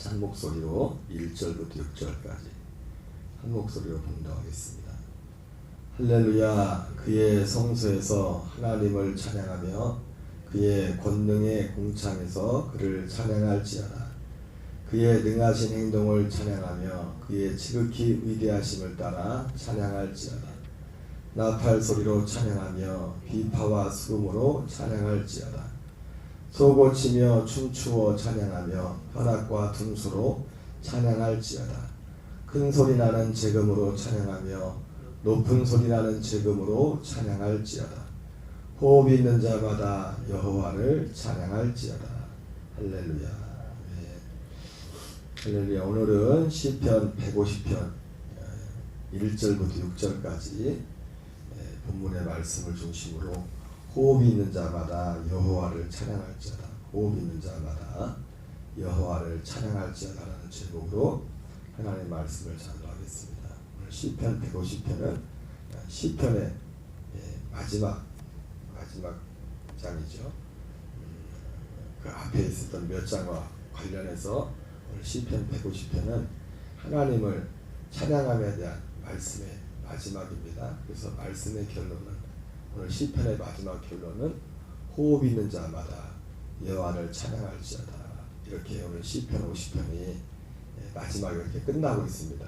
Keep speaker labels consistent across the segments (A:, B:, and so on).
A: 한 목소리로 1절부터 6절까지 한 목소리로 봉독하겠습니다. 할렐루야. 그의 성소에서 하나님을 찬양하며 그의 권능의 궁창에서 그를 찬양할지어다. 그의 능하신 행동을 찬양하며 그의 지극히 위대하심을 따라 찬양할지어다. 나팔 소리로 찬양하며 비파와 수금으로 찬양할지어다. 소고치며 춤추어 찬양하며 현악과 둠수로 찬양할지어다. 큰 소리 나는 재금으로 찬양하며 높은 소리 나는 재금으로 찬양할지어다. 호흡 있는 자마다 여호와를 찬양할지어다. 할렐루야. 할렐루야. 오늘은 시편 150편 1절부터 6절까지 본문의 말씀을 중심으로 호흡 있는 자마다 여호와를 찬양할지어다. 호흡 있는 자마다 여호와를 찬양할지어다라는 제목으로 하나님의 말씀을 전하겠습니다. 오늘 시편 150편은 시편의 마지막 장이죠. 그 앞에 있었던 몇 장과 관련해서 오늘 시편 150편은 하나님을 찬양함에 대한 말씀의 마지막입니다. 그래서 말씀의 결론은 오늘 시편의 마지막 결론은 호흡 있는 자마다 여호와를 찬양할지어다. 이렇게 오늘 시편 50편이 마지막에 이렇게 끝나고 있습니다.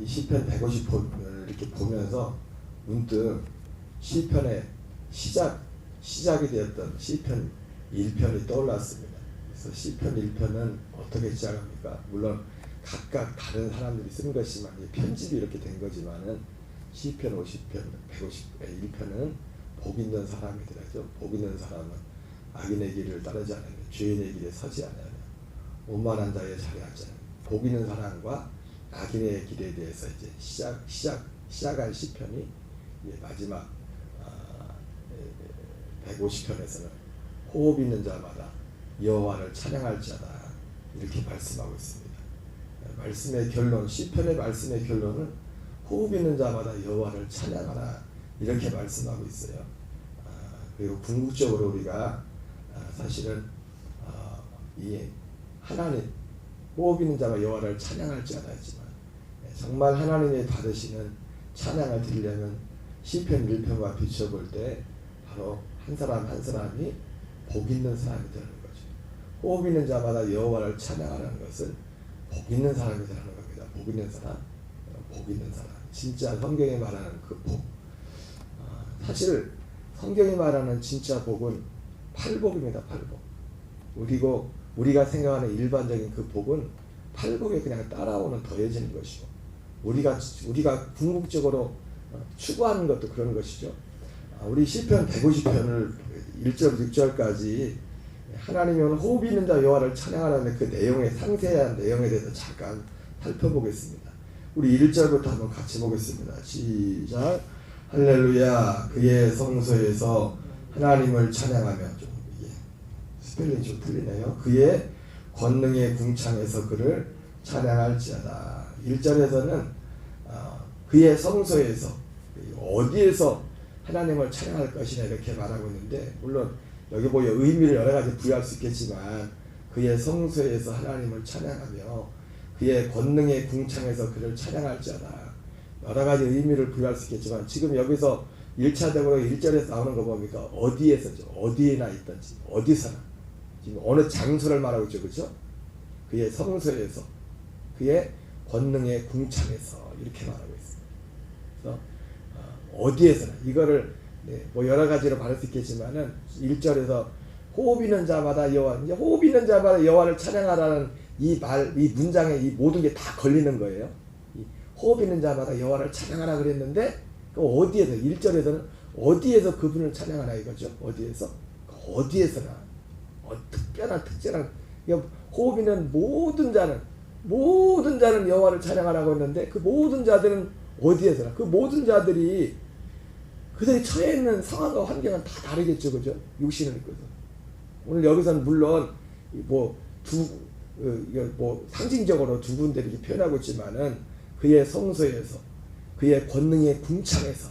A: 이 시편 150편을 이렇게 보면서 문득 시편의 시작이 되었던 시편 1편이 떠올랐습니다. 그래서 시편 1편은 어떻게 시작합니까? 물론 각각 다른 사람들이 쓴 것이지만 편집이 이렇게 된 거지만은 시편 50편, 151편은 복 있는 사람이더라죠. 복 있는 사람은 악인의 길을 따르지 않으며 죄인의 길에 서지 않으며 오만한 자의 자리에 앉지 않으며 복 있는 사람과 악인의 길에 대해서 이제 시작한 시편이 마지막 150편에서는 호흡 있는 자마다 여호와를 찬양할지어다 이렇게 말씀하고 있습니다. 말씀의 결론, 시편의 말씀의 결론은 호흡 있는 자마다 여호와를 찬양하라 이렇게 말씀하고 있어요. 그리고 궁극적으로 우리가 사실은 이 하나님 호흡 있는 자가 여호와를 찬양할지어다 했지만 정말 하나님이 받으시는 찬양을 드리려면 시편 1편과 비춰볼 때 바로 한 사람 한 사람이 복 있는 사람이 되는 거죠. 호흡 있는 자마다 여호와를 찬양하라는 것은 복 있는 사람이 되는 겁니다. 복 있는 사람, 복 있는 사람. 진짜 성경이 말하는 그 복. 사실 성경이 말하는 진짜 복은 팔복입니다. 팔복. 그리고 우리가 생각하는 일반적인 그 복은 팔복에 그냥 따라오는 더해지는 것이고 우리가 궁극적으로 추구하는 것도 그런 것이죠. 우리 시편 150편을 1절 6절까지 하나님이 오늘 호흡 있는 자 여호와를 찬양하라는 그 내용의 상세한 내용에 대해서 잠깐 살펴보겠습니다. 우리 1절부터 한번 같이 보겠습니다. 시작. 할렐루야. 그의 성소에서 하나님을 찬양하며 스펠링이 좀 틀리네요. 그의 권능의 궁창에서 그를 찬양할지어다. 1절에서는 그의 성소에서 어디에서 하나님을 찬양할 것이냐 이렇게 말하고 있는데 물론 여기 보여 의미를 여러 가지 부여할 수 있겠지만 그의 성소에서 하나님을 찬양하며 그의 권능의 궁창에서 그를 찬양할지어다. 여러 가지 의미를 부여할 수 있겠지만 지금 여기서 1차적으로 1절에서 나오는 거 보니까 어디에서죠. 어디에나 있든지 어디서나 지금 어느 장소를 말하고 있죠. 그렇죠? 그의 성소에서 그의 권능의 궁창에서 이렇게 말하고 있습니다. 그래서 어디에서나 이거를 뭐 여러 가지로 말할 수 있겠지만은 1절에서 호흡 있는 자마다 여호와, 이제 호흡 있는 자마다 여호와를 찬양하라는 이 문장에 이 모든 게 다 걸리는 거예요. 이 호흡 있는 자마다 여호와를 찬양하라 그랬는데 어디에서 1절에서는 어디에서 그분을 찬양하라 이거죠. 어디에서? 어디에서나 특별한 특별한 호흡 있는 모든 자는 여호와를 찬양하라고 했는데 그 모든 자들은 어디에서나 그 모든 자들이 그들이 처해 있는 상황과 환경은 다 다르겠죠. 그죠? 육신을 입고서 오늘 여기서는 물론 상징적으로 두 군데를 이렇게 표현하고 있지만은 그의 성소에서 그의 권능의 궁창에서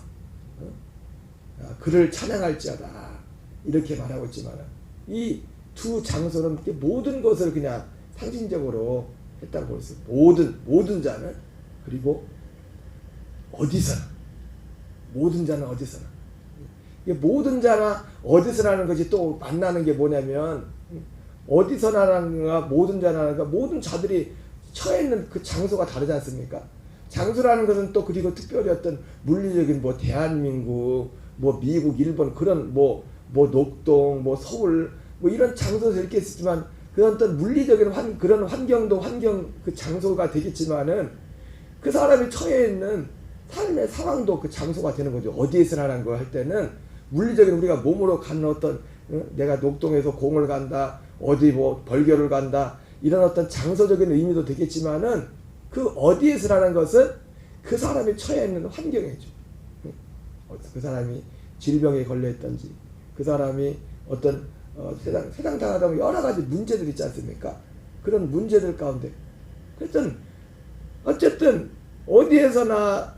A: 그를 찬양할지어다 이렇게 말하고 있지만은 이 두 장소는 모든 것을 그냥 상징적으로 했다고 볼 수 있어요. 모든 자는, 그리고 어디서나, 모든 자는 어디서나. 이게 모든 자나 어디서나라는 것이 또 만나는 게 뭐냐면, 어디서나라는가 모든 자라는가, 모든 자들이 처해 있는 그 장소가 다르지 않습니까? 장소라는 것은 또 그리고 특별히 어떤 물리적인 뭐 대한민국, 뭐 미국, 일본 그런 뭐 녹동, 뭐 서울 뭐 이런 장소에서 이렇게 있지만, 그런 어떤 물리적인 그런 환경 그 장소가 되겠지만은, 그 사람이 처해 있는 삶의 상황도 그 장소가 되는 거죠. 어디에서나라는 거 할 때는 물리적인 우리가 몸으로 가는 어떤, 내가 녹동에서 공을 간다, 어디 뭐 벌교를 간다, 이런 어떤 장소적인 의미도 되겠지만은, 그 어디에서라는 것은 그 사람이 처해 있는 환경이죠. 그 사람이 질병에 걸려 있든지, 그 사람이 어떤 세상 당하다 보면 여러 가지 문제들 있지 않습니까? 그런 문제들 가운데, 어쨌든 어디에서나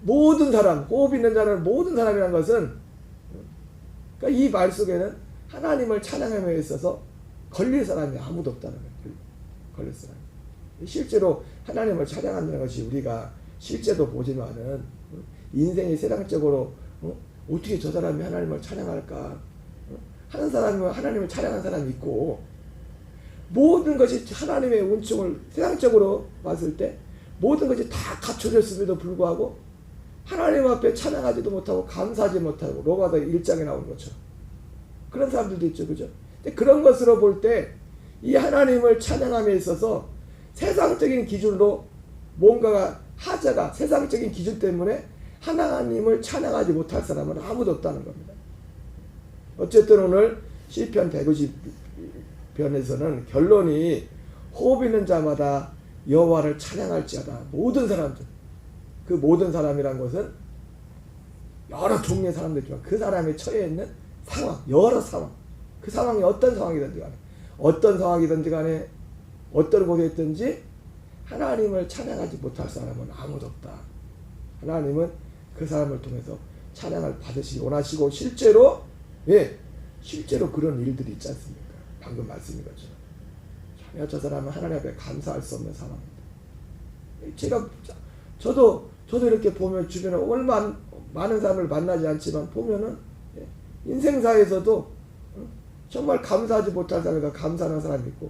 A: 모든 사람, 호흡 있는 자는 모든 사람이라는 것은, 그러니까 이 말 속에는 하나님을 찬양함에 있어서 걸릴 사람이 아무도 없다는 거예요. 걸릴 사람이. 실제로 하나님을 찬양한다는 것이 우리가 실제도 보지만은, 인생이 세상적으로 어떻게 저 사람이 하나님을 찬양할까 하는 사람은 하나님을 찬양하는 사람이 있고, 모든 것이 하나님의 은총을 세상적으로 봤을 때 모든 것이 다 갖춰졌음에도 불구하고 하나님 앞에 찬양하지도 못하고 감사하지 못하고, 로마서 1장에 나오는 것처럼 그런 사람들도 있죠. 그죠? 근데 그런 것으로 볼 때 이 하나님을 찬양함에 있어서 세상적인 기준으로 뭔가가 하자가 세상적인 기준 때문에 하나님을 찬양하지 못할 사람은 아무도 없다는 겁니다. 어쨌든 오늘 시편 150편에서는 결론이 호흡 있는 자마다 여호와를 찬양할지어다. 모든 사람들, 그 모든 사람이란 것은 여러 종류의 사람들이지만 그 사람이 처해 있는 상황, 여러 상황, 그 상황이 어떤 상황이든지 간에, 어떤 상황이든지 간에, 어떤 곳에 있든지 하나님을 찬양하지 못할 사람은 아무도 없다. 하나님은 그 사람을 통해서 찬양을 받으시기 원하시고, 실제로 그런 일들이 있지 않습니까? 방금 말씀인 것처럼 전혀 저 사람은 하나님 앞에 감사할 수 없는 사람입니다. 저도 이렇게 보면 주변에 얼마나 많은 사람을 만나지 않지만 보면은 인생사에서도 정말 감사하지 못할 사람과 감사하는 사람이 있고,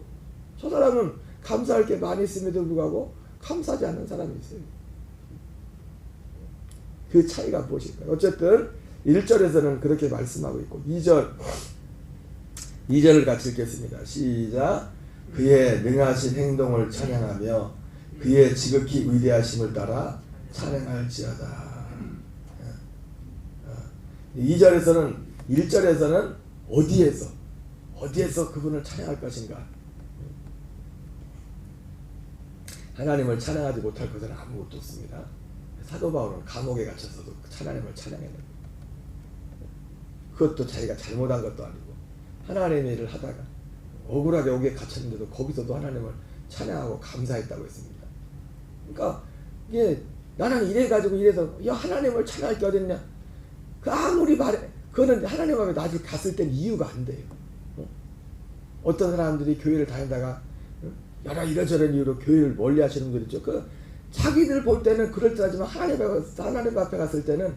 A: 저 사람은 감사할 게 많이 있음에도 불구하고 감사하지 않는 사람이 있어요. 그 차이가 무엇일까요? 어쨌든 1절에서는 그렇게 말씀하고 있고, 2절을 같이 읽겠습니다. 시작. 그의 능하신 행동을 찬양하며 그의 지극히 위대하심을 따라 찬양할지어다. 1절에서는 어디에서 그분을 찬양할 것인가? 하나님을 찬양하지 못할 것은 아무것도 없습니다. 사도 바울은 감옥에 갇혀서도 하나님을 찬양했는데, 그것도 자기가 잘못한 것도 아니고 하나님의 일을 하다가 억울하게 옥에 갇혔는데도 거기서도 하나님을 찬양하고 감사했다고 했습니다. 그러니까 이게 나는 이래가지고 이래서 하나님을 찬양할 게 어딨냐? 그 아무리 말해, 그거는 하나님 앞에 나중에 갔을 땐 이유가 안 돼요. 어떤 사람들이 교회를 다니다가 여러 이러저런 이유로 교회를 멀리 하시는 분들 있죠. 그 자기들 볼 때는 그럴듯하지만 하나님 앞에 갔을 때는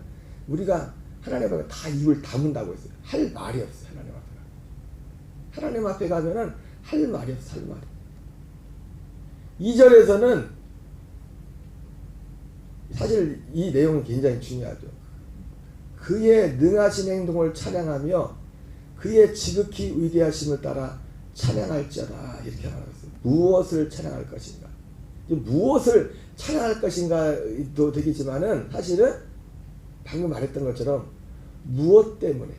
A: 우리가 하나님 앞에 다 입을 다문다고 했어요. 할 말이 없어요. 하나님 앞에 가면은 할 말이 없어요. 할 말이. 2절에서는 사실 이 내용은 굉장히 중요하죠. 그의 능하신 행동을 찬양하며 그의 지극히 위대하심을 따라 찬양할지어다. 이렇게 말했어요. 무엇을 찬양할 것인가? 무엇을 찬양할 것인가도 되겠지만은 사실은 방금 말했던 것처럼 무엇 때문에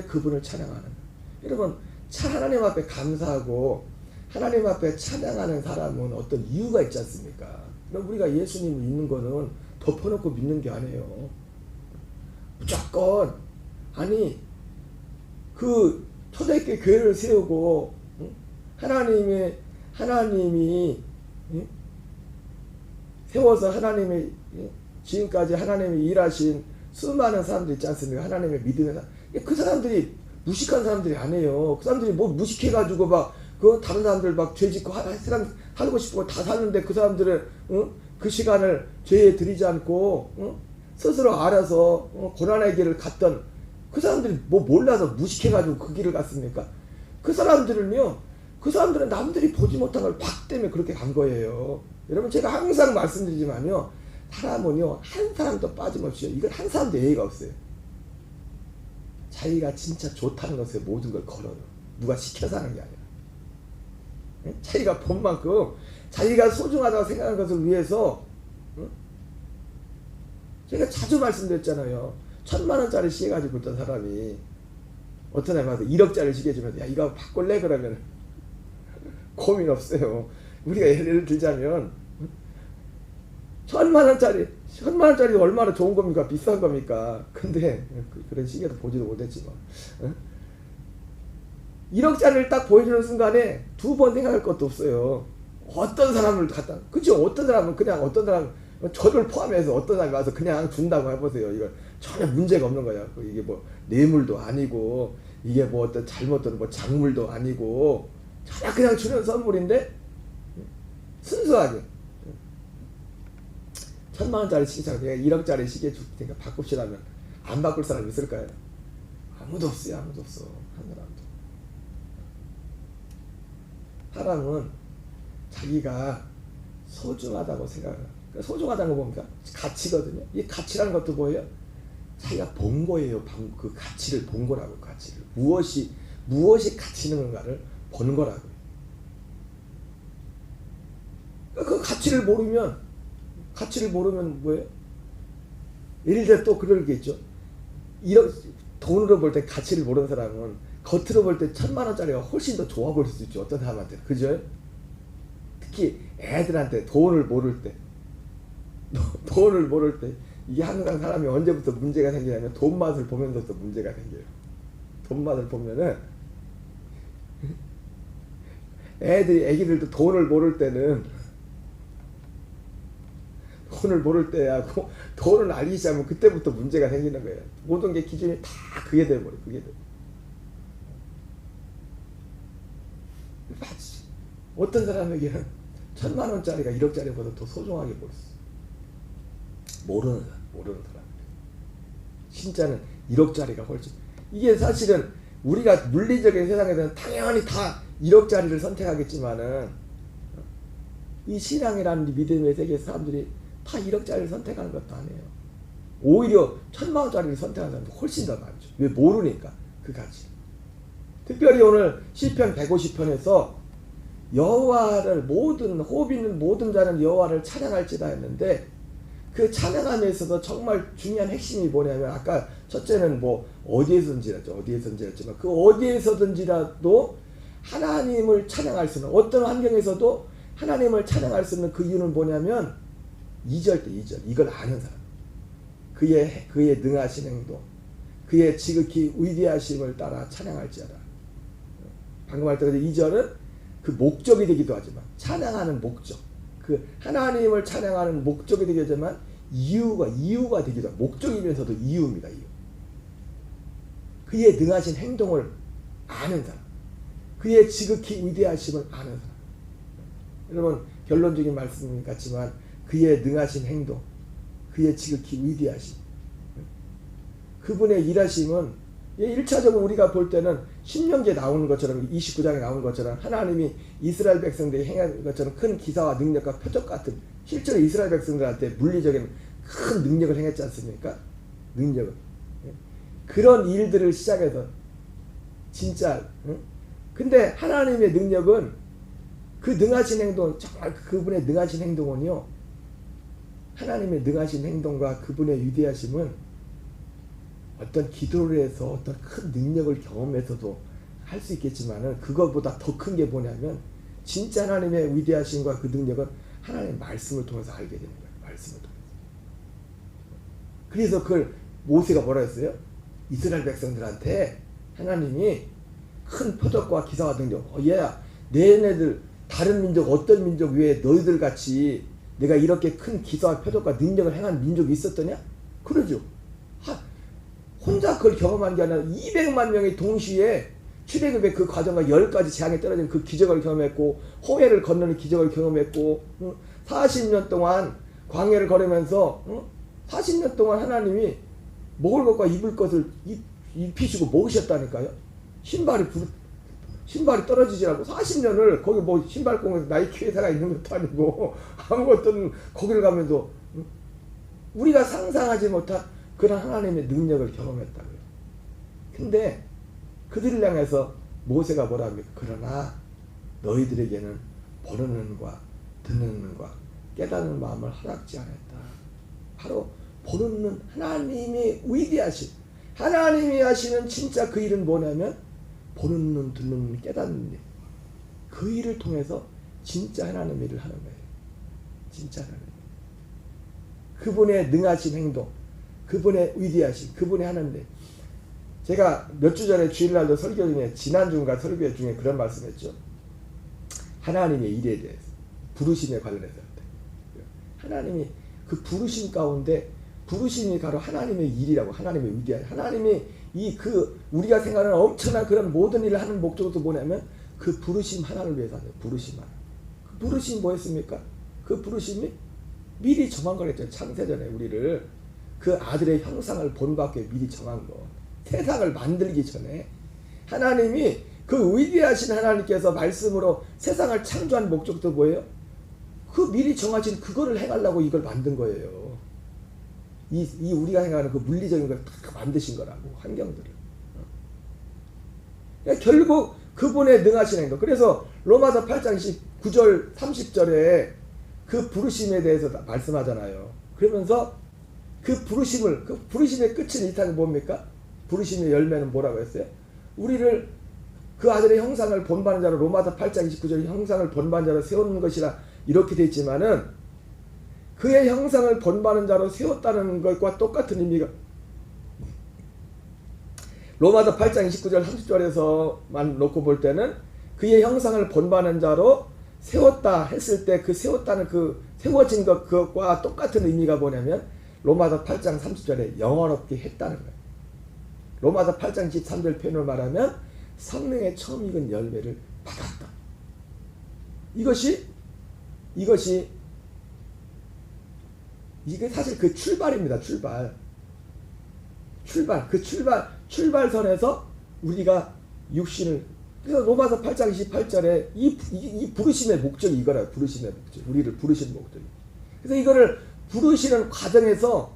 A: 그분을 찬양하는, 여러분 하나님 앞에 감사하고 하나님 앞에 찬양하는 사람은 어떤 이유가 있지 않습니까? 그럼 우리가 예수님을 믿는 거는 덮어놓고 믿는 게 아니에요. 무조건 그 초대교회 교회를 세우고 하나님이 세워서 하나님의 지금까지 하나님이 일하신 수많은 사람들 있지 않습니까? 하나님의 믿음의 사람. 그 사람들이 무식한 사람들이 아니에요. 그 사람들이 뭐 무식해가지고 막 그 다른 사람들 막 죄 짓고 살고 싶고 다 사는데 그 사람들은 그 시간을 죄에 들이지 않고 스스로 알아서 고난의 길을 갔던 그 사람들이 뭐 몰라서 무식해가지고 그 길을 갔습니까? 그 사람들은요, 그 사람들은 남들이 보지 못한 걸 봤기 때문에 그렇게 간 거예요. 여러분, 제가 항상 말씀드리지만요, 사람은요 한 사람도 빠짐없이, 이건 한 사람도 예의가 없어요. 자기가 진짜 좋다는 것에 모든 걸 걸어요. 누가 시켜서 하는 게 아니라. 자기가 본 만큼 자기가 소중하다고 생각하는 것을 위해서, 제가 자주 말씀드렸잖아요. 1000만원짜리 시계 가지고 있던 사람이 어떤 애 와서 1억짜리 시계 주면, 야, 이거 바꿀래? 그러면 고민 없어요. 우리가 예를 들자면 1000만원짜리 얼마나 좋은 겁니까? 비싼 겁니까? 근데 그런 시계도 보지도 못했지만 1억짜리를 딱 보여주는 순간에 두 번 생각할 것도 없어요. 어떤 사람을 갖다, 그죠? 어떤 사람은 그냥, 어떤 사람, 저를 포함해서 어떤 사람이 와서 그냥 준다고 해보세요. 이건 전혀 문제가 없는 거야. 이게 뭐 뇌물도 아니고, 이게 뭐 어떤 잘못된 뭐 작물도 아니고, 전혀 그냥 주는 선물인데 순수하게 1000만원짜리 시계 사고 내가 1억짜리 시계 줄 테니까 바꿉시다면 안 바꿀 사람 있을까요? 아무도 없어요. 아무도 없어. 한 사람도. 사람은 자기가 소중하다고 생각해요. 소중하다는 거 뭡니까? 가치거든요. 이 가치라는 것도 뭐예요? 자기가 본 거예요. 그 가치를 본 거라고. 가치를. 무엇이 가치 있는 건가를 본 거라고요. 그 가치를 모르면 뭐예요? 예를 들어 또 그러겠죠. 돈으로 볼 때 가치를 모르는 사람은 겉으로 볼 때 1000만원짜리가 훨씬 더 좋아 보일 수 있죠. 어떤 사람한테. 그죠? 특히 애들한테 돈을 모를 때 이게 항상 사람이 언제부터 문제가 생기냐면 돈 맛을 보면서부터 문제가 생겨요. 돈 맛을 보면은 애기들도 돈을 모를 때하고 돈을 알기 시작하면 그때부터 문제가 생기는 거예요. 모든 게 기준이 다 그게 돼버려요. 그게 돼. 어떤 사람에게는 1000만원짜리가 1억짜리보다 더 소중하게 보였어. 모르는 사람. 진짜는 1억짜리가 훨씬. 이게 사실은 우리가 물리적인 세상에서는 당연히 다 1억짜리를 선택하겠지만은, 이 신앙이라는 믿음의 세계 사람들이 다 1억짜리를 선택하는 것도 아니에요. 오히려 1000만원짜리를 선택하는 사람도 훨씬 더 많죠. 왜? 모르니까 그 가치. 특별히 오늘 시편 150편에서 여호와를 호흡 있는 모든 자는 여호와를 찬양할지다 했는데, 그 찬양함에서도 정말 중요한 핵심이 뭐냐면, 아까 첫째는 뭐 어디에서든지였지만 그 어디에서든지라도 하나님을 찬양할 수 있는, 어떤 환경에서도 하나님을 찬양할 수 있는 그 이유는 뭐냐면 2절 이걸 아는 사람, 그의 능하신 행동, 그의 지극히 위대하심을 따라 찬양할지어다. 방금 할 때 2절은 그 목적이 되기도 하지만, 찬양하는 목적, 그 하나님을 찬양하는 목적이 되기도 하지만 이유가 되기도 하고, 목적이면서도 이유입니다. 이유. 그의 능하신 행동을 아는 사람, 그의 지극히 위대하심을 아는 사람. 여러분, 결론적인 말씀 같지만 그의 능하신 행동, 그의 지극히 위대하심, 그분의 일하심은 1차적으로 우리가 볼 때는 신명기에 나오는 것처럼, 29장에 나오는 것처럼 하나님이 이스라엘 백성들이 행한 것처럼 큰 기사와 능력과 표적 같은, 실제로 이스라엘 백성들한테 물리적인 큰 능력을 행했지 않습니까? 능력을. 그런 일들을 시작해서 진짜. 근데 하나님의 능력은, 그 능하신 행동, 정말 그분의 능하신 행동은요, 하나님의 능하신 행동과 그분의 위대하심은 어떤 기도를 해서 어떤 큰 능력을 경험해서도 할 수 있겠지만은, 그것보다 더 큰 게 뭐냐면, 진짜 하나님의 위대하심과 그 능력은 하나님의 말씀을 통해서 알게 되는 거예요. 말씀을 통해서. 그래서 그걸 모세가 뭐라 했어요? 이스라엘 백성들한테 하나님이 큰 표적과 기사와 능력, 얘야, 너네들 다른 민족, 어떤 민족 외에 너희들 같이 내가 이렇게 큰 기사와 표적과 능력을 행한 민족이 있었더냐? 그러죠. 혼자 그걸 경험한 게 아니라 200만 명이 동시에 출애굽의 그 과정과 10가지 재앙에 떨어진 그 기적을 경험했고 홍해를 건너는 기적을 경험했고 40년 동안 광야를 걸으면서 40년 동안 하나님이 먹을 것과 입을 것을 입히시고 먹으셨다니까요. 신발이 떨어지지 않고 40년을 거기 뭐 신발공에서 나이키 회사가 있는 것도 아니고 아무것도 거기를 가면서 우리가 상상하지 못한 그런 하나님의 능력을 경험했다고요. 근데 그들을 향해서 모세가 뭐라 합니까? 그러나 너희들에게는 보는 눈과 듣는 눈과 깨닫는 마음을 허락지 않았다. 바로 보는 눈, 하나님이 위대하신, 하나님이 하시는 진짜 그 일은 뭐냐면 보는 눈, 듣는 눈, 깨닫는 일. 그 일을 통해서 진짜 하나님 일을 하는 거예요. 진짜 하나님. 그분의 능하신 행동, 그분의 위대하신, 그분의 하는 일. 제가 몇 주 전에 주일날도 설교 중에 지난주인가 설교 중에 그런 말씀했죠. 하나님의 일에 대해서 부르심에 관련해서 하나님이 그 부르심 가운데 부르심이 바로 하나님의 일이라고 하나님의 위대한 하나님이 우리가 생각하는 엄청난 그런 모든 일을 하는 목적도 뭐냐면 그 부르심 하나를 위해서 하는 부르심 하나. 그 부르심이 뭐였습니까? 그 부르심이 미리 정한 거랬죠. 창세전에 우리를 그 아들의 형상을 본받게 미리 정한 거. 세상을 만들기 전에 하나님이 그 위대하신 하나님께서 말씀으로 세상을 창조한 목적도 뭐예요? 그 미리 정하신 그거를 행하려고 이걸 만든 거예요. 이 우리가 생각하는 그 물리적인 걸 다 만드신 거라고 환경들을. 그러니까 결국 그분의 능하신 행동. 그래서 로마서 8장 19절 30절에 그 부르심에 대해서 말씀하잖아요. 그러면서 그 부르심의 끝은 이탈이 뭡니까? 부르심의 열매는 뭐라고 했어요? 우리를 그 아들의 형상을 본받는 자로 로마서 8장 29절 형상을 본받는 자로 세우는 것이라 이렇게 되어 있지만은 그의 형상을 본받는 자로 세웠다는 것과 똑같은 의미가 로마서 8장 29절 30절에서만 놓고 볼 때는 그의 형상을 본받는 자로 세웠다 했을 때 그 세웠다는 그 세워진 것과 똑같은 의미가 뭐냐면 로마서 8장 30절에 영원롭게 했다는 거예요. 로마서 8장 13절 표현을 말하면 성령의 처음 익은 열매를 받았다. 이게 사실 그 출발입니다. 출발선에서 우리가 육신을 그래서 로마서 8장 28절에 이 부르심의 목적이 이거라요. 부르심의 목적. 우리를 부르시는 목적이. 그래서 이거를 부르시는 과정에서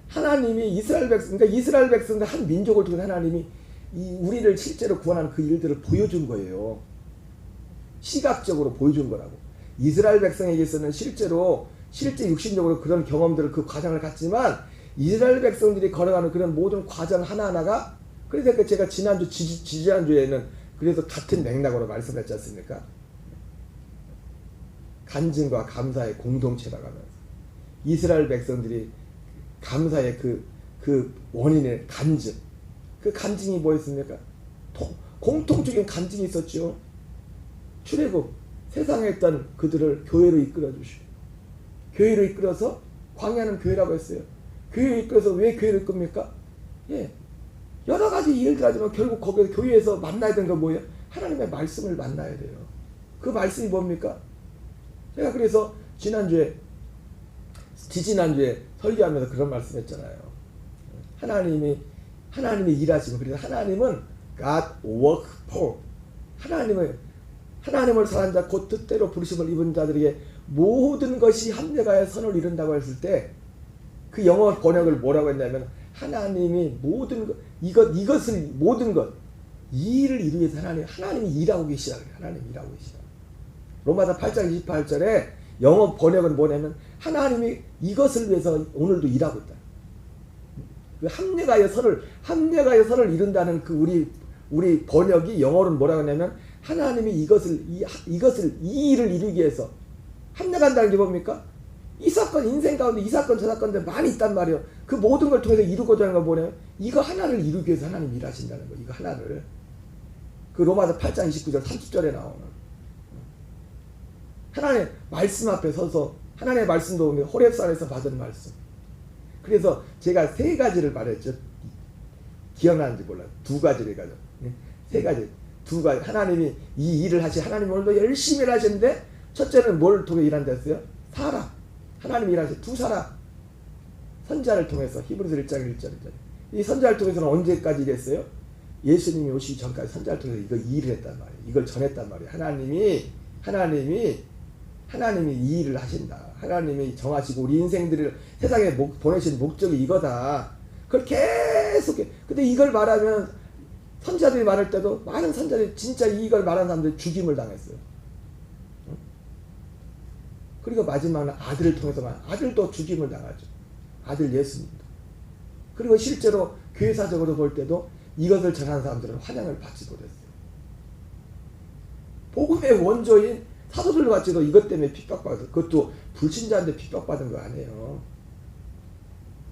A: 하나님이 이스라엘 백성들 한 민족을 통해 하나님이 우리를 실제로 구원하는 그 일들을 보여준 거예요. 시각적으로 보여준 거라고. 이스라엘 백성에게서는 실제 육신적으로 그런 경험들을 그 과정을 갖지만 이스라엘 백성들이 걸어가는 그런 모든 과정 하나하나가 그래서 제가 지지난주에는 그래서 같은 맥락으로 말씀했지 않습니까? 간증과 감사의 공동체라고 하면서 이스라엘 백성들이 감사의 그 원인의 간증. 그 간증이 뭐였습니까? 공통적인 간증이 있었죠. 출애굽 세상에 있던 그들을 교회로 이끌어 주시고 교회로 이끌어서 광야는 교회라고 했어요. 교회로 이끌어서 왜 교회를 이끕니까? 예. 여러 가지 일들 하지만 결국 거기서 교회에서 만나야 되는 건 뭐예요? 하나님의 말씀을 만나야 돼요. 그 말씀이 뭡니까? 제가 그래서 지지난주에 설교하면서 그런 말씀했잖아요. 하나님이 일하시면 그래서 하나님은 God work for 하나님을 사랑하는 자 곧 뜻대로 부르심을 입은 자들에게 모든 것이 합력하여 선을 이룬다고 했을 때 그 영어 번역을 뭐라고 했냐면 하나님이 모든 것 모든 것 이 일을 이루기 위해서 하나님이 일하고 계시다. 하나님이 일하고 계시다. 로마서 8장 28절에 영어 번역은 뭐냐면 하나님이 이것을 위해서 오늘도 일하고 있다. 그 합력하여 선을 이룬다는 그 우리 번역이 영어로는 뭐라고 하냐면 하나님이 이 일을 이루기 위해서 합력한다는 게 뭡니까? 이 사건 인생 가운데 이 사건 저 사건들 많이 있단 말이에요. 그 모든 걸 통해서 이루고자 하는 건 뭐냐면 이거 하나를 이루기 위해서 하나님 일하신다는 거. 이거 하나를 그 로마서 8장 29절 30절에 나오는 하나님의 말씀 앞에 서서 하나님의 말씀도 호렙산에서 받은 말씀. 그래서 제가 세 가지를 말했죠. 기억나는지 몰라요. 두 가지를 가져. 세 가지. 두 가지. 하나님이 이 일을 하나님 오늘도 열심히 하셨는데 첫째는 뭘 통해 일한다 했어요? 사람. 하나님이 일하셔. 두 사람. 선자를 통해서 히브리서 1장 1절. 이 선자를 통해서는 언제까지 일했어요? 예수님이 오시기 전까지 선자를 통해서 이거 일을 했단 말이에요. 이걸 전했단 말이에요. 하나님이 이 일을 하신다. 하나님이 정하시고 우리 인생들을 세상에 보내신 목적이 이거다. 그걸 계속 근데 이걸 말하면 선자들이 말할 때도 많은 선자들이 진짜 이걸 말하는 사람들이 죽임을 당했어요. 그리고 마지막은 아들을 통해서만 아들도 죽임을 당하죠. 아들 예수님도. 그리고 실제로 교회사적으로 볼 때도 이것을 전하는 사람들은 환영을 받지 못했어요. 복음의 원조인 사도들 같이도 이것 때문에 핍박받았어요. 그것도 불신자한테 핍박받은 거 아니에요.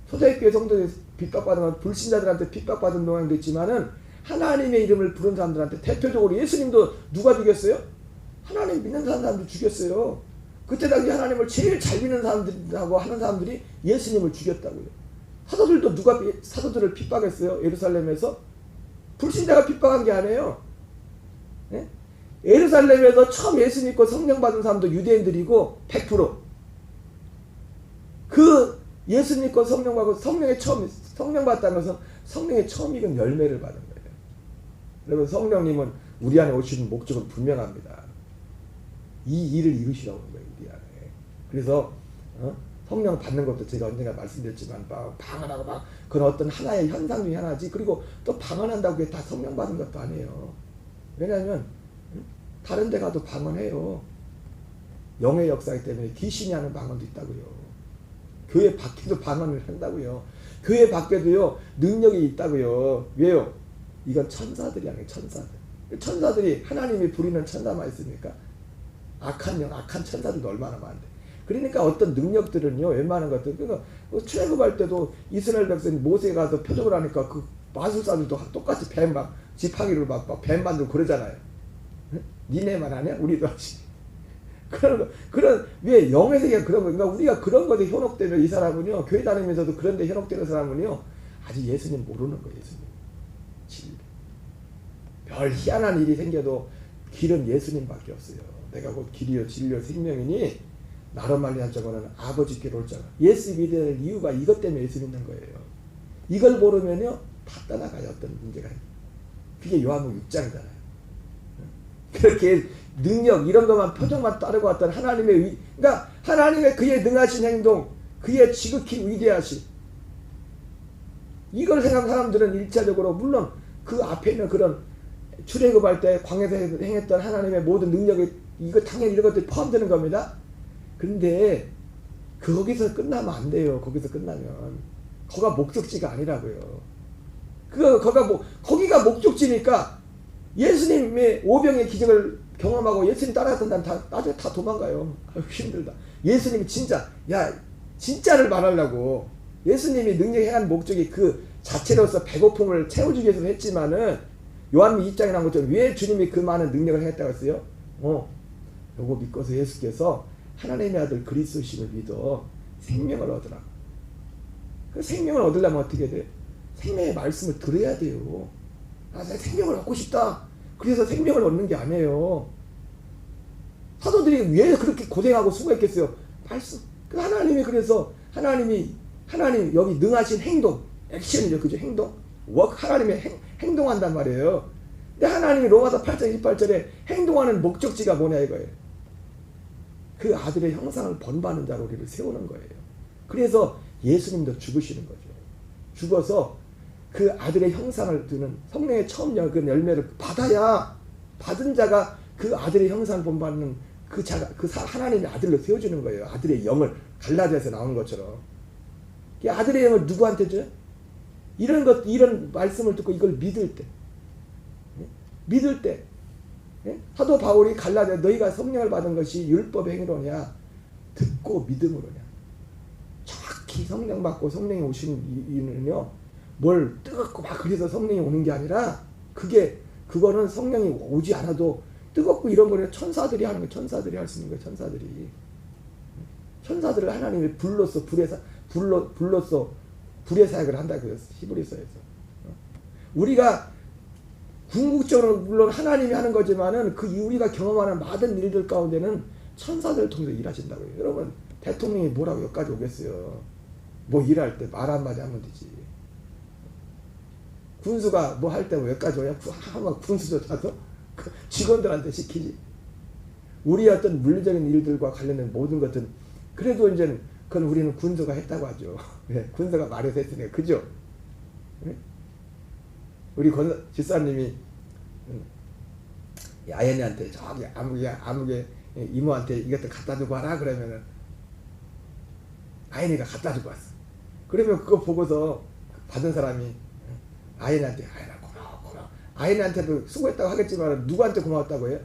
A: 초대교회 성도들이 핍박받은 건 불신자들한테 핍박받은 동안도 있지만은 하나님의 이름을 부른 사람들한테 대표적으로 예수님도 누가 죽였어요? 하나님 믿는 사람들 죽였어요. 그때 당시 하나님을 제일 잘 믿는 사람들이라고 하는 사람들이 예수님을 죽였다고요. 사도들도 누가 사도들을 핍박했어요? 예루살렘에서? 불신자가 핍박한 게 아니에요. 예? 예루살렘에서 처음 예수 믿고 성령 받은 사람도 유대인들이고 100%. 그 예수 믿고 성령 받고 성령 받다는 것은 성령의 처음 익은 열매를 받은 거예요. 여러분 성령님은 우리 안에 오시는 목적은 분명합니다. 이 일을 이루시라고 하는 거예요. 우리 안에. 그래서 성령 받는 것도 제가 언젠가 말씀드렸지만 방언하고 막 그런 어떤 하나의 현상 중에 하나지. 그리고 또 방언한다고 그게 다 성령 받은 것도 아니에요. 왜냐하면 다른 데 가도 방언해요. 영의 역사이기 때문에 귀신이 하는 방언도 있다고요. 교회 밖에도 방언을 한다고요. 교회 밖에도요 능력이 있다고요. 왜요? 이건 천사들이 아니에요. 천사들. 천사들이 하나님이 부리는 천사만 있습니까? 악한 천사들도 얼마나 많은데. 그러니까 어떤 능력들은요 웬만한 것들 그러니까 출애굽할 때도 이스라엘 백성이 모세가 가서 표적을 하니까 그 마술사들도 똑같이 뱀 막 지팡이로 막 뱀 만들고 그러잖아요. 니네만 하냐? 우리도 하지. 그런 왜 영의 세계가 그런 거. 그러니까 우리가 그런 것에 현혹되면 이 사람은요 교회 다니면서도 그런 데 현혹되는 사람은요 아직 예수님 모르는 거예요. 예수님 진리. 별 희한한 일이 생겨도 길은 예수님밖에 없어요. 내가 곧 길이요 진리요 생명이니 나로 말미암아 자고는 아버지께로 올 자가. 예수 믿어야 될 이유가 이것 때문에 예수 믿는 거예요. 이걸 모르면요 다 떠나가요. 어떤 문제가. 그게 요한복음 6장이잖아요. 그렇게 능력 이런 것만 표정만 따르고 왔던 하나님의 그러니까 하나님의 그의 능하신 행동, 그의 지극히 위대하신 이걸 생각하는 사람들은 일차적으로 물론 그 앞에 있는 그런 출애굽할 때 광야에서 행했던 하나님의 모든 능력이 이거 당연히 이런 것들이 포함되는 겁니다. 그런데 거기서 끝나면 안 돼요. 거기서 끝나면 거기가 목적지가 아니라고요. 거기가 목적지니까 예수님의 오병의 기적을 경험하고 예수님 따라갔던 사람 나중에 다 도망가요. 힘들다. 예수님이 진짜를 말하려고 예수님이 능력에 행한 목적이 그 자체로서 배고픔을 채워주기 위해서 했지만은 요한복음 2장에 나온 것처럼 왜 주님이 그 많은 능력을 했다고 했어요? 요거 믿고서 예수께서 하나님의 아들 그리스도심을 믿어 생명을 얻으라. 그 생명을 얻으려면 어떻게 돼? 생명의 말씀을 들어야 돼요. 내가 생명을 얻고 싶다. 그래서 생명을 얻는 게 아니에요. 사도들이 왜 그렇게 고생하고 수고했겠어요? 말씀. 그 하나님이 그래서 하나님 여기 능하신 행동, 액션이죠, 그죠? 행동, 하나님의 행동한단 말이에요. 근데 하나님이 로마서 8장 28절에 행동하는 목적지가 뭐냐 이거예요. 그 아들의 형상을 본받는 자로 우리를 세우는 거예요. 그래서 예수님도 죽으시는 거죠. 죽어서 그 아들의 형상을 두는 성령의 처음 그 열매를 받아야 받은 자가 그 아들의 형상을 본받는 그 자가 하나님의 아들로 세워주는 거예요. 아들의 영을 갈라디아에서 나온 것처럼. 이 아들의 영을 누구한테 줘요? 이런 말씀을 듣고 이걸 믿을 때 사도 바울이 갈라디아 너희가 성령을 받은 것이 율법의 행위로냐 듣고 믿음으로냐. 정확히 성령 받고 성령이 오신 이유는요 뭘 뜨겁고 막 그래서 성령이 오는 게 아니라 그거는 성령이 오지 않아도 뜨겁고 이런 거는 천사들이 하는 거예요. 천사들이 할 수 있는 거예요. 천사들을 하나님이 불로써 불의 사역을 한다고 했어요. 히브리서에서. 우리가 궁극적으로 물론 하나님이 하는 거지만은 그 우리가 경험하는 많은 일들 가운데는 천사들을 통해서 일하신다고요. 여러분 대통령이 뭐라고 여기까지 오겠어요. 뭐 일할 때 말 한마디 하면 되지. 군수가 뭐 할 때 여기까지 오냐? 한번 군수조차도 그 직원들한테 시키지. 우리 어떤 물리적인 일들과 관련된 모든 것은 그래도 이제는 그건 우리는 군수가 했다고 하죠. 네, 군수가 말해서 했으니까 그죠? 네? 우리 집사님이 아연이한테 저기 아무개 이모한테 이것도 갖다 주고 하라 그러면은 아연이가 갖다 주고 왔어. 그러면 그거 보고서 받은 사람이 아연이한테 아연아 고마워. 아연이한테도 수고했다고 하겠지만 누구한테 고마웠다고 해요?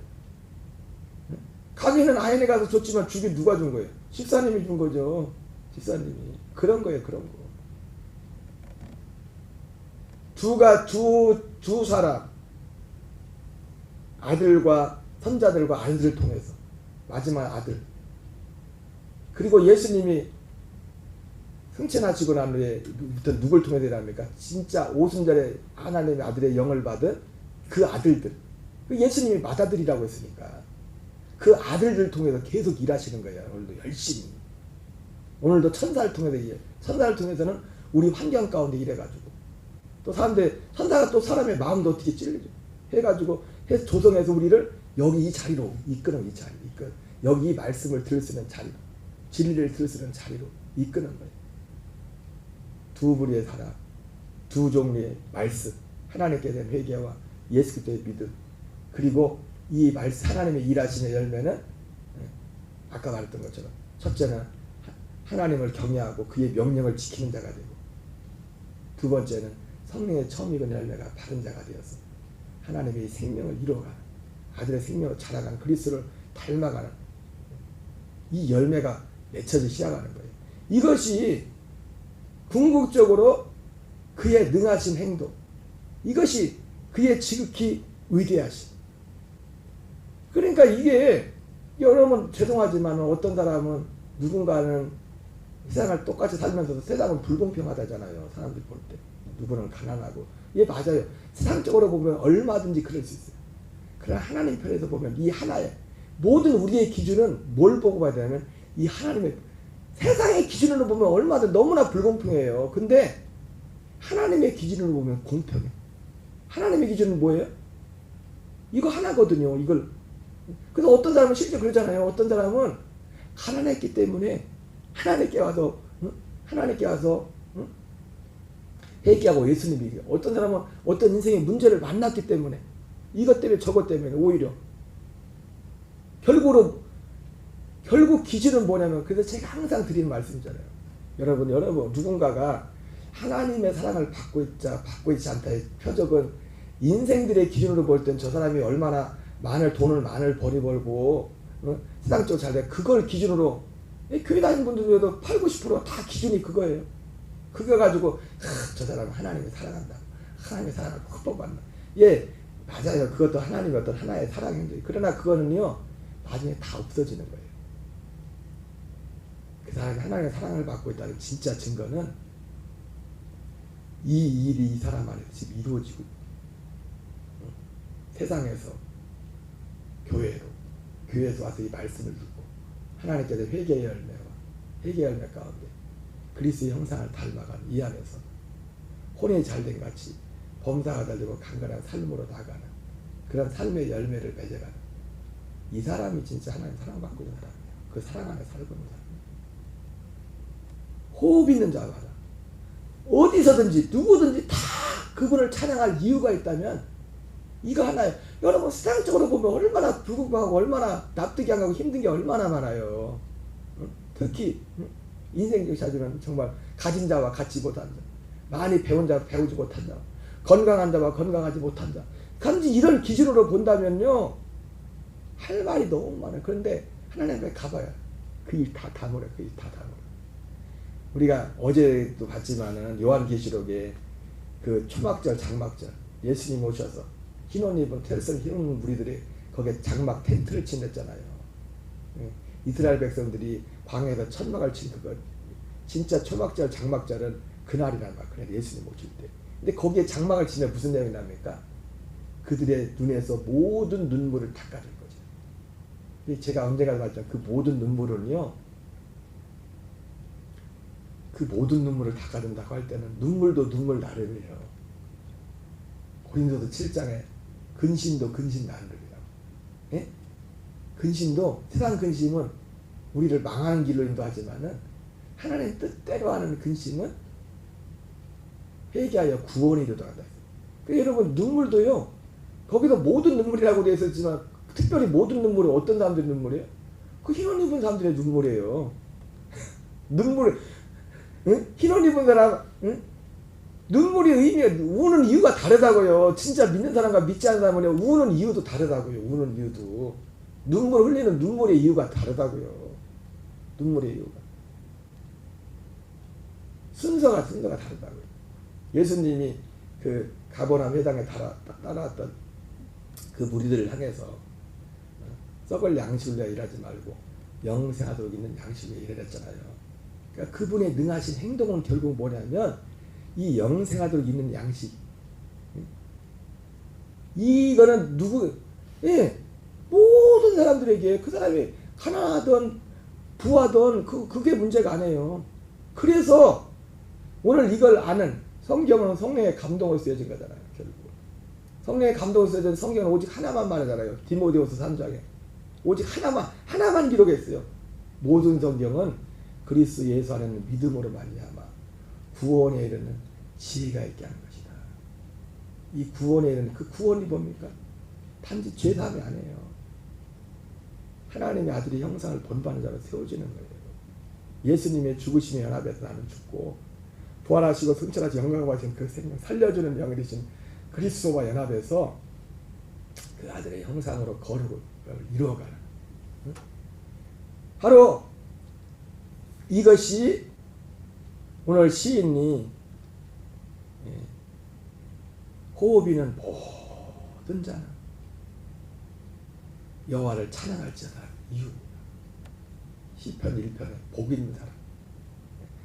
A: 가기는 아연이 가서 줬지만 주긴 누가 준 거예요? 집사님이 준 거죠. 집사님이. 그런 거예요. 그런 거. 두 사람 아들과 선자들과 아들을 통해서 마지막 아들 그리고 예수님이 승천하시고 난 후에부터 누굴 통해서 일합니까? 진짜 오순절에 하나님의 아들의 영을 받은 그 아들들 그 예수님이 맏아들이라고 했으니까 그 아들들 통해서 계속 일하시는 거예요. 오늘도 열심히 오늘도 천사를 통해서 천사를 통해서는 우리 환경 가운데 일해가지고 또 사람들 천사가 또 사람의 마음도 어떻게 찔리죠. 해가지고 해서 조성해서 우리를 여기 이 자리로 이끄는 이 자리 여기 이 말씀을 들을 수 있는 자리로 진리를 들을 수 있는 자리로 이끄는 거예요. 두 부류의 사람 두 종류의 말씀 하나님께 대한 회개와 예수 그리스도의 믿음 그리고 이 말씀 하나님의 일하시는 열매는 아까 말했던 것처럼 첫째는 하나님을 경외하고 그의 명령을 지키는 자가 되고 두 번째는 성령의 처음 익은 열매가 바른 자가 되어서 하나님의 생명을 이루어가는 아들의 생명으로 자라가는 그리스도를 닮아가는 이 열매가 맺혀지기 시작하는 거예요. 이것이 궁극적으로 그의 능하신 행동 이것이 그의 지극히 위대하심 그러니까 이게 여러분 죄송하지만 어떤 사람은 누군가는 세상을 똑같이 살면서도 세상은 불공평하다잖아요. 사람들이 볼 때 누구는 가난하고 예 맞아요. 세상적으로 보면 얼마든지 그럴 수 있어요. 그러나 하나님 편에서 보면 이 하나의 모든 우리의 기준은 뭘 보고 봐야 되냐면 이 하나님의 세상의 기준으로 보면 얼마든 너무나 불공평해요. 근데 하나님의 기준으로 보면 공평해. 하나님의 기준은 뭐예요? 이거 하나거든요. 이걸 그래서 어떤 사람은 실제 그러잖아요. 어떤 사람은 가난했기 때문에 하나님께 와서 회개하고 예수님이 어떤 사람은 어떤 인생의 문제를 만났기 때문에 이것 때문에 저것 때문에 오히려 결국 기준은 뭐냐면 그래서 제가 항상 드리는 말씀이잖아요. 여러분 누군가가 하나님의 사랑을 받고 있지 않다의 표적은 인생들의 기준으로 볼 땐 저 사람이 얼마나 돈을 많이 벌고 세상적으로 잘 돼. 그걸 기준으로 교회 다니는 분들도 80~90%다 기준이 그거예요. 그거 가지고 저 사람은 하나님을 사랑한다. 하나님의 사랑을 흠뻑 받는다. 예 맞아요. 그것도 하나님의 어떤 하나의 사랑 행동. 그러나 그거는요 나중에 다 없어지는 거예요. 그 사람이 하나님의 사랑을 받고 있다는 진짜 증거는 이 일이 이 사람 안에서 지금 이루어지고 세상에서 교회에서 와서 이 말씀을 듣고 하나님께서 회개의 열매 가운데 그리스도의 형상을 닮아가는 이 안에서 혼이 잘된 같이 범사가 달리고 강건한 삶으로 나가는 그런 삶의 열매를 맺어가는 이 사람이 진짜 하나님 사랑받고 있는 사람이에요. 그 사랑 안에 살고 있는 사람이에요. 호흡 있는 자마다 어디서든지 누구든지 다 그분을 찬양할 이유가 있다면 이거 하나예요. 여러분 세상적으로 보면 얼마나 불공평하고 얼마나 납득이 안 가고 힘든 게 얼마나 많아요. 특히 인생적 사주는 정말 가진 자와 갖지 못한 자, 많이 배운 자와 배우지 못한 자, 건강한 자와 건강하지 못한 자, 단지 이런 기준으로 본다면요 할 말이 너무 많아요. 그런데 하나님께 가봐야 그 일 다 담으래. 그 일 다 담으래. 우리가 어제도 봤지만은 요한계시록에 그 초막절 장막절 예수님 오셔서 흰 옷 입은 텔성 흰 무리들이 거기에 장막 텐트를 친댔잖아요. 이스라엘 백성들이 광야에서 천막을 친 그거 진짜 초막절 장막절은 그날이란 말. 그날 예수님 오실 때. 근데 거기에 장막을 치면 무슨 내용이 납니까? 그 그들의 눈에서 모든 눈물을 닦아줄 거죠. 제가 언젠가 말했잖아요. 그 모든 눈물은요, 그 모든 눈물을 닦아준다고 할 때는 눈물도 눈물 나름이에요. 고린도서 7장에 근심도 근심 나름이라고. 예? 근심도, 세상 근심은 우리를 망하는 길로 인도하지만은 하나님 뜻대로 하는 근심은 회개하여 구원에 이르도록하다. 그러니까 여러분, 눈물도요, 거기서 모든 눈물이라고 되어 있었지만 특별히 모든 눈물이 어떤 사람들의 눈물이에요? 그 흰옷 입은 사람들의 눈물이에요. 눈물, 응? 흰옷 입은 사람, 응? 눈물이 우는 이유가 다르다고요. 진짜 믿는 사람과 믿지 않는 사람은 우는 이유도 다르다고요. 우는 이유도. 눈물 흘리는 눈물의 이유가 다르다고요. 눈물의 이유가. 순서가 다르다고요. 예수님이 그 가버나움 회당에 따라왔던 그 무리들을 향해서 썩을 양식을 위하여 일하지 말고 영생하도록 있는 양식을 위하여 일하랬잖아요. 그러니까 그분의 능하신 행동은 결국 뭐냐면 이 영생하도록 있는 양식, 이거는 모든 사람들에게, 그 사람이 가난하든 부하든 그게 문제가 아니에요. 그래서 오늘 이걸 아는 성경은 성령의 감동을 쓰여진 거잖아요. 결국 성령의 감동을 쓰여진 성경은 오직 하나만 말하잖아요. 디모데후서 3장에 오직 하나만 기록했어요. 모든 성경은 그리스도 예수 안에는 믿음으로 말미암아 구원에 이르는 지혜가 있게 하는 것이다. 이 구원에 이르는 그 구원이 뭡니까? 단지 죄사함이 아니에요. 하나님의 아들이 형상을 본받는 자로 세워지는 거예요. 예수님의 죽으심에 연합해서 나는 죽고 부활하시고 승천하시 영광을 받으신 그 생명 살려주는 영이 되신 그리스도와 연합해서 그 아들의 형상으로 거룩을 이루어가는, 바로 이것이 오늘 시인이 호흡이는 모든 자는 여호와를 찬양할지어다 이유입니다. 시편 1편에 복 있는 사람,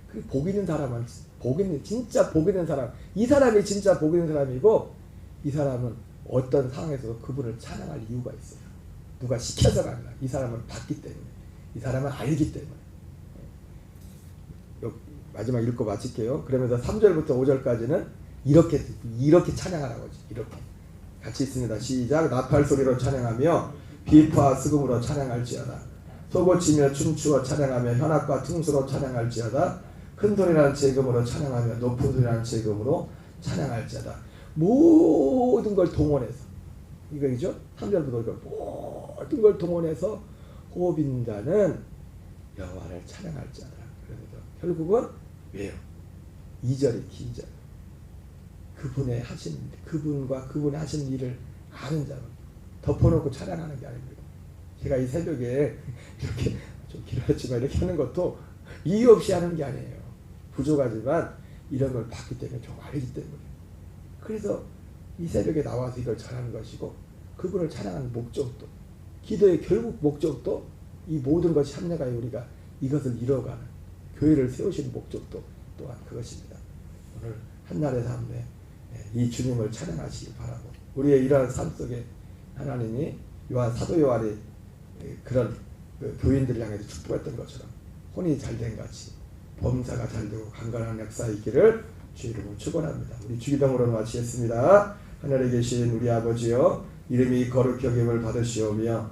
A: 그 복 있는 사람은 진짜 복 있는 사람, 이 사람이 진짜 복 있는 사람이고, 이 사람은 어떤 상황에서도 그분을 찬양할 이유가 있어요. 누가 시켜서가 아니라 이 사람은 봤기 때문에, 이 사람은 알기 때문에. 마지막 읽고 마칠게요. 그러면서 3절부터 5절까지는 이렇게 찬양하라고 하죠. 이렇게 같이 있습니다. 시작. 나팔 소리로 찬양하며 비파 스금으로 찬양할지어다. 소고치며 춤추어 찬양하며 현악과 퉁수로 찬양할지어다. 큰 소리라는 재금으로 찬양하며 높은 소리라는 재금으로 찬양할지어다. 모든 걸 동원해서, 이거죠. 3절부터 모든 걸 동원해서 호흡 있는 자는 여호와를 찬양할지어다. 그러면서 결국은 왜요? 2절이 기절. 그분의 하신, 그분과 그분의 하신 일을 아는 자는 덮어놓고 찬양하는 게 아닙니다. 제가 이 새벽에 이렇게 좀 길었지만 이렇게 하는 것도 이유 없이 하는 게 아니에요. 부족하지만 이런 걸 봤기 때문에, 좀 알기 때문에. 그래서 이 새벽에 나와서 이걸 전하는 것이고, 그분을 찬양하는 목적도, 기도의 결국 목적도 이 모든 것이 합력하여 우리가 이것을 이뤄가는 교회를 세우시는 목적도 또한 그것입니다. 오늘 한날의 삶에 이 주님을 찬양하시기 바라고, 우리의 이러한 삶 속에 하나님이 사도 요한이 그런 교인들을 향해서 축복했던 것처럼 혼이 잘된 같이 범사가 잘되고 강건한 역사 있기를 주 이름으로 축원합니다. 우리 주기도문으로 마치겠습니다. 하늘에 계신 우리 아버지여, 이름이 거룩히 여김을 받으시오며